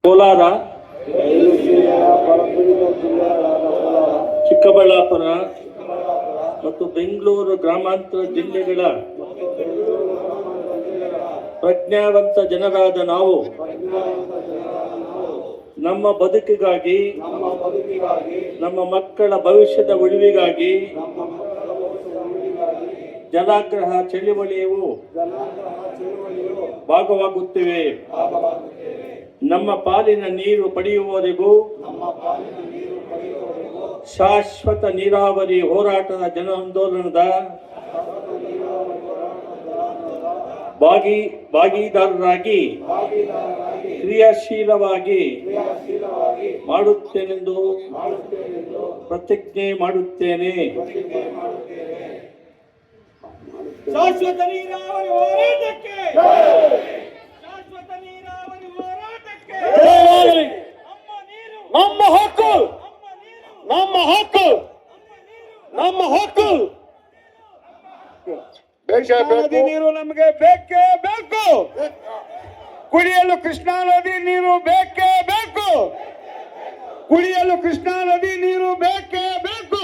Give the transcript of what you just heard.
ಕೋಲಾರ, ಚಿಕ್ಕಬಳ್ಳಾಪುರ ಮತ್ತು ಬೆಂಗಳೂರು ಗ್ರಾಮಾಂತರ ಜಿಲ್ಲೆಗಳ ಪ್ರಜ್ಞಾವಂತ ಜನರಾದ ನಾವು ನಮ್ಮ ಬದುಕಿಗಾಗಿ, ನಮ್ಮ ಮಕ್ಕಳ ಭವಿಷ್ಯದ ಉಳಿವಿಗಾಗಿ ಜನಾಗ್ರಹ ಚಳುವಳಿಯು ಭಾಗವಾಗುತ್ತಿವೆ. ನಮ್ಮ ಪಾಲಿನ ನೀರು ಪಡೆಯುವವರೆಗೂ ಶಾಶ್ವತ ನೀರಾವರಿ ಹೋರಾಟದ ಜನ ಆಂದೋಲನದ ಭಾಗಿದಾರರಾಗಿ ಕ್ರಿಯಾಶೀಲವಾಗಿ ಮಾಡುತ್ತೇನೆಂದು ಪ್ರತಿಜ್ಞೆ ಮಾಡುತ್ತೇನೆ. ಶಾಶ್ವತ ನೀರಾವರಿ ಹೋರಾಟಕ್ಕೆ, ಶಾಶ್ವತ ನೀರಾವರಿ ಹೋರಾಟಕ್ಕೆ ನಮ್ಮ ಹಕ್ಕು, ನಮ್ಮ ಹಕ್ಕು, ನಮ್ಮ ಹಕ್ಕು. ನದಿ ನೀರು ನಮಗೆ ಬೇಕೇ ಬೇಕು. ಕುಡಿಯಲು ಕೃಷ್ಣಾ ನದಿ ನೀರು ಬೇಕೇ ಬೇಕು. ಕುಡಿಯಲು ಕೃಷ್ಣಾ ನದಿ ನೀರು ಬೇಕೇ ಬೇಕು.